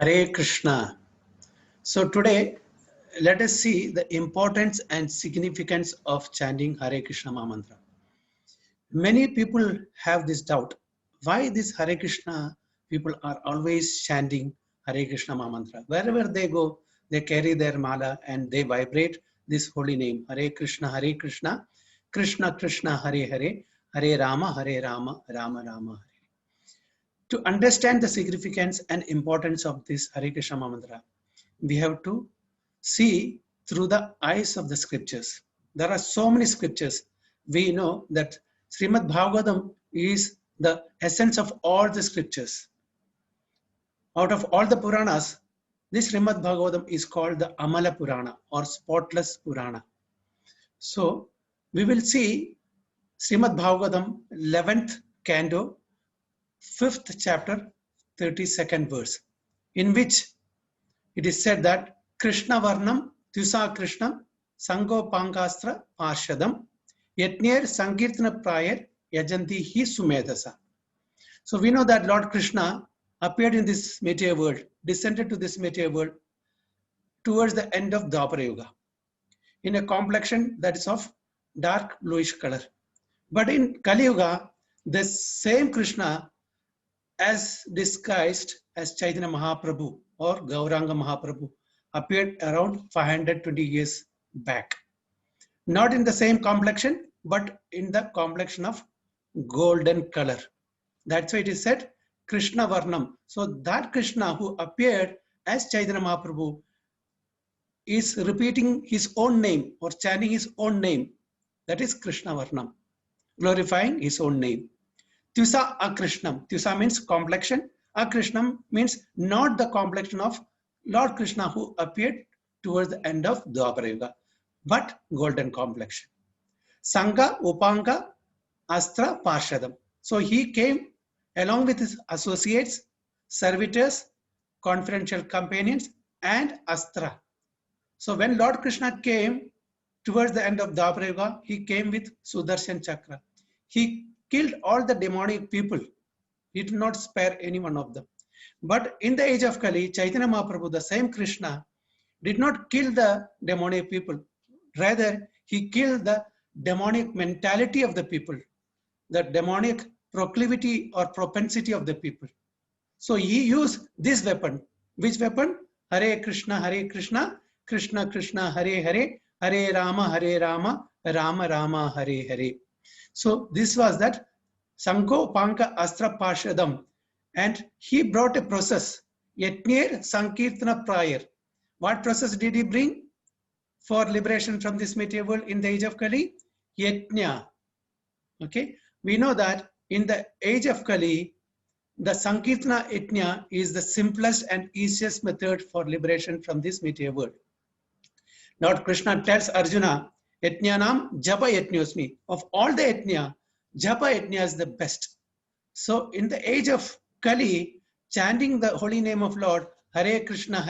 Hare Krishna. So today, let us see the importance and significance of chanting Hare Krishna Mahamantra. Many people have this doubt. Why this Hare Krishna people are always chanting Hare Krishna Mahamantra? Wherever they go, they carry their mala and they vibrate this holy name. Hare Krishna, Krishna Krishna, Hare Hare, Hare Rama, Rama Rama, Hare. To understand the significance and importance of this Hare Krishna Mantra, we have to see through the eyes of the scriptures. There are so many scriptures. We know that Srimad Bhagavatam is the essence of all the scriptures. Out of all the Puranas, this Srimad Bhagavatam is called the Amala Purana or spotless Purana. So we will see Srimad Bhagavatam 11th canto 5th chapter, 32nd verse, in which it is said that Krishna Varnam Tusa Krishnam Sango Pankastra Parshadam Yetnir Sankirtana Prayar Yajanti Hi Sumedasa. So we know that Lord Krishna appeared in this material world, descended to this material world towards the end of Dwapara Yuga in a complexion that is of dark bluish color. But in Kali Yuga, the same Krishna as disguised as Chaitanya Mahaprabhu or Gauranga Mahaprabhu appeared around 520 years back. Not in the same complexion, but in the complexion of golden color. That's why it is said Krishna Varnam. So that Krishna who appeared as Chaitanya Mahaprabhu is repeating his own name or chanting his own name. That is Krishna Varnam, glorifying his own name. Tusa Akrishnam. Tusa means complexion. Akrishnam means not the complexion of Lord Krishna who appeared towards the end of Dwapara Yuga, but golden complexion. Sangha Upanga Astra Parshadam. So he came along with his associates, servitors, confidential companions, and Astra. So when Lord Krishna came towards the end of Dwapara Yuga, he came with Sudarshan Chakra. He killed all the demonic people. He did not spare any one of them. But in the age of Kali, Chaitanya Mahaprabhu, the same Krishna, did not kill the demonic people. Rather, he killed the demonic mentality of the people, the demonic proclivity or propensity of the people. So he used this weapon. Which weapon? Hare Krishna, Krishna Krishna, Hare Hare, Hare Rama, Rama Rama, Hare Hare. So this was that Sanko Panka Astra Parshadam, and he brought a process, Yetnir Sankirtana Prayar. What process did he bring for liberation from this material world in the age of Kali? Yetnya. Okay, we know that in the age of Kali, the Sankirtana Yetnya is the simplest and easiest method for liberation from this material world. Lord Krishna tells Arjuna, Yetnyanam Japa Yetnyosmi. Of all the Yetnya, Japa Yetnya is the best. So in the age of Kali, chanting the holy name of Lord, Hare Krishna,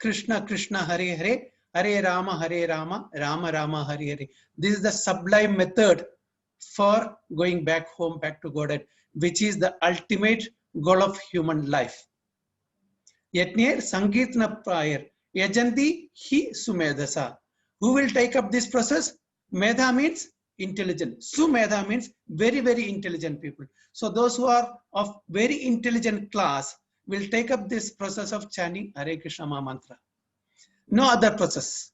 Krishna Krishna, Hare Hare, Hare Rama, Rama Rama, Hare Hare. This is the sublime method for going back home, back to Godhead, which is the ultimate goal of human life. Yetnir Sankirtana Prayar. Yajanti Hi Sumedasa. Who will take up this process? Medha means intelligent. Sumedha means very, very intelligent people. So those who are of very intelligent class will take up this process of chanting Hare Krishna Mahamantra. No other process.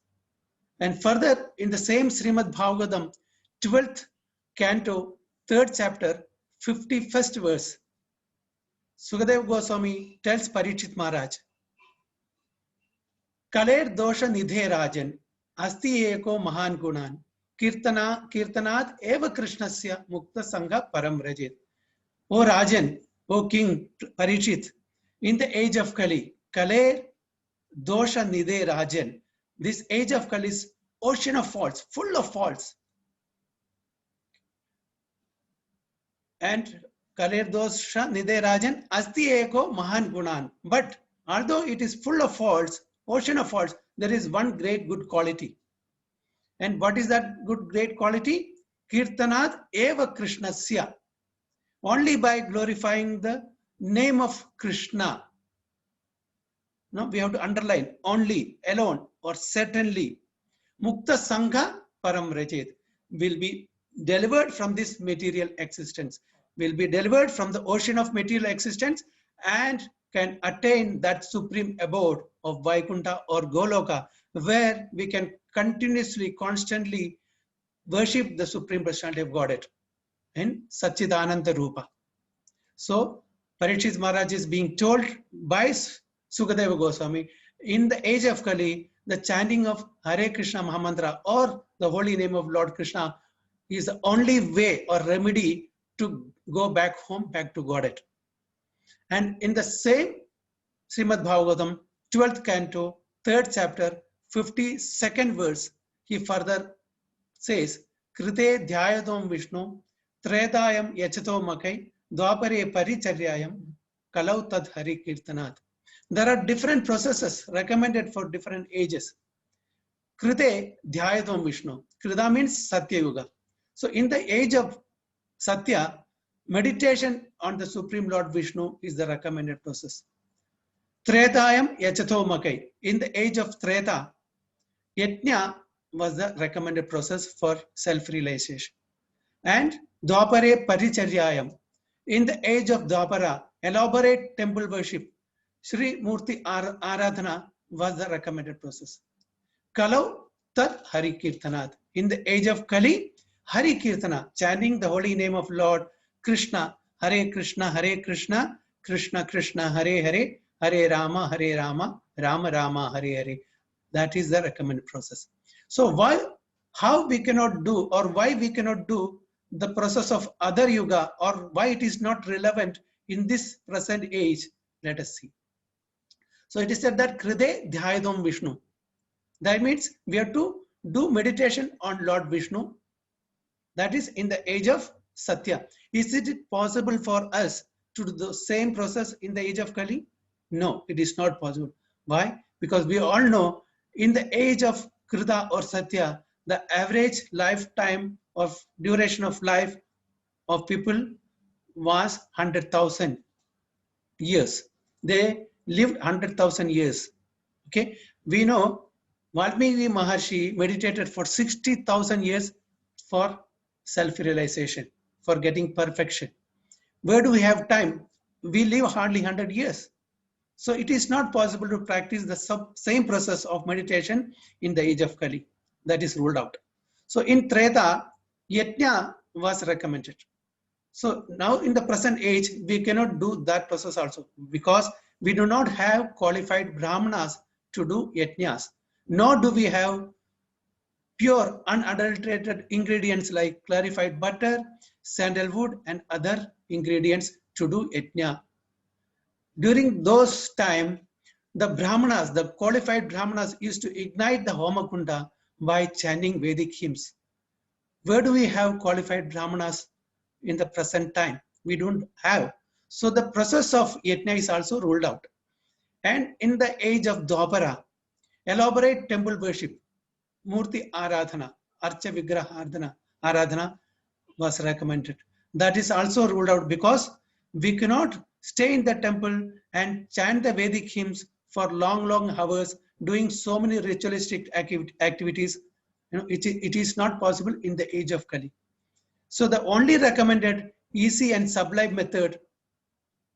And further, in the same Srimad Bhagavatam, 12th canto, 3rd chapter, 51st verse, Sukadeva Goswami tells Parikshit Maharaj, Kaler dosha nidhe rajan, asti eko mahan gunan, kirtanat eva krishnasya mukta sangha param rajit. O Rajan, O King Parikshit, in the age of Kali, Kaler dosha nidhe rajan, this age of Kali is ocean of faults, full of faults. And Kaler dosha nidhe rajan, asti eko mahan gunan. But although it is full of faults, ocean of faults, there is one great good quality. And what is that good great quality? Kirtanat eva Krishnasya. Only by glorifying the name of Krishna, No, we have to underline only, alone, or certainly. Mukta Sangha Param Rajit will be delivered from this material existence, will be delivered from the ocean of material existence and can attain that supreme abode of Vaikuntha or Goloka, where we can continuously, constantly worship the Supreme Personality of Godhead in Satchidananda Rupa. So Parikshit Maharaj is being told by Sukadeva Goswami, in the age of Kali, the chanting of Hare Krishna Mahamantra or the holy name of Lord Krishna is the only way or remedy to go back home, back to Godhead. And in the same Srimad Bhagavatam, 12th canto, 3rd chapter, 52nd verse, he further says, Krite Dhyayadom Vishnu, Tredayam Yachato Makai, Dwapare Paricharyayam, Kalau Tad Hari Kirtanat. There are different processes recommended for different ages. Krite Dhyayadom Vishnu. Krita means Satya Yuga. So in the age of Satya, meditation on the Supreme Lord Vishnu is the recommended process. Tretayam Yachato Makai. In the age of Treta, Yajna was the recommended process for self-realization. And Dwapare Paricharyayam. In the age of Dwapara, elaborate temple worship, Sri Murti Aradhana was the recommended process. Kalau Tat Hari Kirtanat. In the age of Kali, Hari Kirtana, chanting the holy name of Lord Krishna, Hare Krishna, Hare Krishna, Krishna Krishna, Hare Hare, Hare Rama, Hare Rama, Rama Rama, Hare Hare. That is the recommended process. So how we cannot do, or why we cannot do the process of other yuga, or why it is not relevant in this present age, let us see. So it is said that Kride Dhyayadam Vishnu. That means we have to do meditation on Lord Vishnu. That is in the age of Satya. Is it possible for us to do the same process in the age of Kali? No, it is not possible. Why? Because we all know in the age of Krita or Satya, the average lifetime of duration of life of people was 100,000 years. They lived 100,000 years. Okay, we know Valmiki Maharshi meditated for 60,000 years for self-realization, for getting perfection. Where do we have time? We live hardly 100 years. So it is not possible to practice the same process of meditation in the age of Kali. That is ruled out. So in Treta, Yajna was recommended. So now in the present age, we cannot do that process also, because we do not have qualified Brahmanas to do Yajnas, nor do we have pure unadulterated ingredients like clarified butter, sandalwood and other ingredients to do Yajna. During those time, the Brahmanas, the qualified Brahmanas used to ignite the Homakunda by chanting Vedic hymns. Where do we have qualified Brahmanas in the present time? We don't have. So the process of Yajna is also ruled out. And in the age of Dwapara, elaborate temple worship, Murti Aradhana, Archa Vigraha Aradhana was recommended. That is also ruled out because we cannot stay in the temple and chant the Vedic hymns for long hours, doing so many ritualistic activities. It is not possible in the age of Kali. So the only recommended easy and sublime method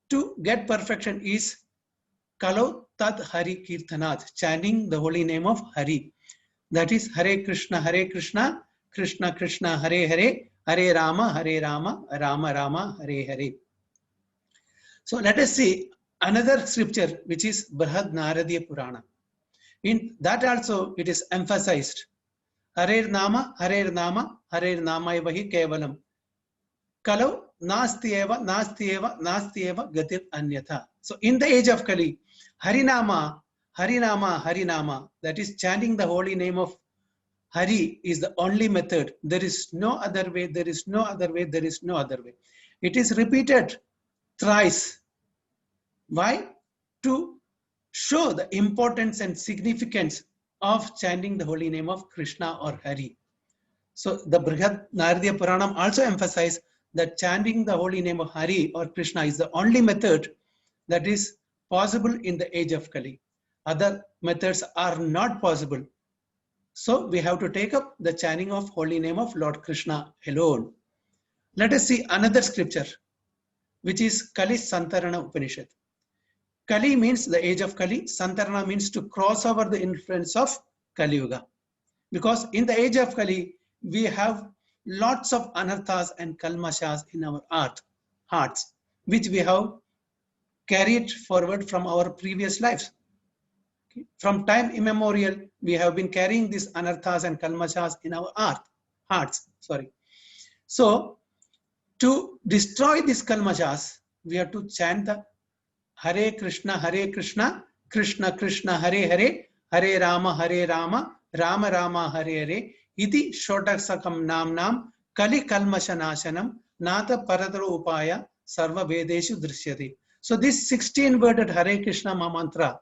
to get perfection is Kalau Tad Hari Kirtanat, chanting the holy name of Hari. That is Hare Krishna, Krishna Krishna, Hare Hare, Hare Rama, Rama Rama, Hare Hare. So let us see another scripture, which is Brihad Naradiya Purana. In that also it is emphasized. Hare Nama, Hare Nama, Hare Nama Evahi Kevalam. Kalau Nasti Eva, Gatir Anyatha. So in the age of Kali, Harinama, that is chanting the holy name of Hari is the only method. There is no other way, there is no other way, there is no other way. It is repeated thrice. Why? To show the importance and significance of chanting the holy name of Krishna or Hari. So the Brihad Naradiya Puranam also emphasized that chanting the holy name of Hari or Krishna is the only method that is possible in the age of Kali. Other methods are not possible. So we have to take up the chanting of holy name of Lord Krishna alone. Let us see another scripture, which is Kali Santarana Upanishad. Kali means the age of Kali. Santarana means to cross over the influence of Kali Yuga. Because in the age of Kali, we have lots of anarthas and kalmashas in our hearts, which we have carried forward from our previous lives. From time immemorial, we have been carrying these anarthas and kalmashas in our hearts. So, to destroy these kalmashas, we have to chant the Hare Krishna, Krishna Krishna, Hare Hare, Hare Rama, Rama Rama, Hare Hare, Iti Shotaksakam Nam, Kali Kalmasha Nashanam, Nata Parataro Upaya, Sarva Vedeshu Drishyati. So this 16-worded Hare Krishna mantra,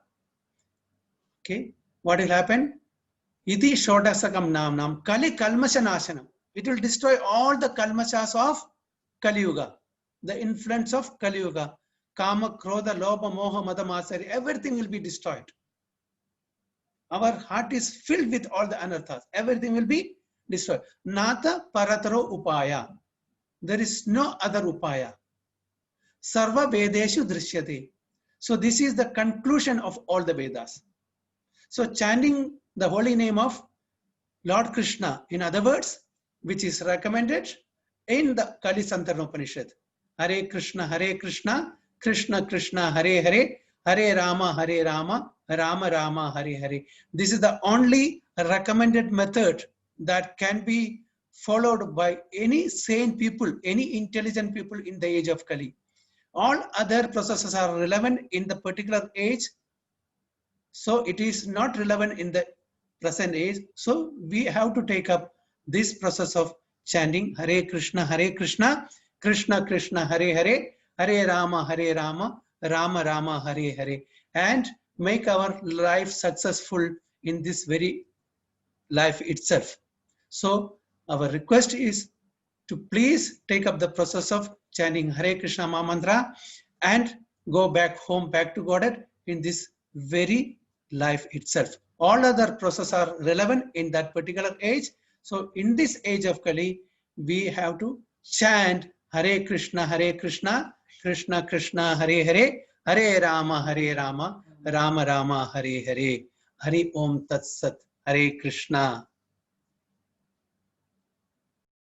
okay, what will happen? Iti Shotaksakam Nam, Kali Kalmasha Nashanam. It will destroy all the kalmashas of Kali Yuga, the influence of Kali Yuga. Kama, Krodha, Lobha, Moha, Mada, Masari, everything will be destroyed. Our heart is filled with all the anarthas. Everything will be destroyed. Nata Parataro Upaya. There is no other Upaya. Sarva Vedeshu Drishyate. So this is the conclusion of all the Vedas. So chanting the holy name of Lord Krishna, in other words, which is recommended in the Kali Santarana Upanishad. Hare Krishna, Krishna Krishna, Hare Hare, Hare Rama, Rama Rama, Hare Hare. This is the only recommended method that can be followed by any sane people, any intelligent people in the age of Kali. All other processes are relevant in the particular age, so it is not relevant in the present age. So we have to take up this process of chanting Hare Krishna, Krishna Krishna, Hare Hare, Hare Rama, Rama Rama, Hare Hare, and make our life successful in this very life itself. So our request is to please take up the process of chanting Hare Krishna Mantra and go back home, back to Godhead in this very life itself. All other processes are relevant in that particular age. So in this age of Kali, we have to chant Hare Krishna, Krishna Krishna, Hare Hare, Hare Rama, Rama Rama, Hare Hare. Hari Om Tat Sat. Hare Krishna.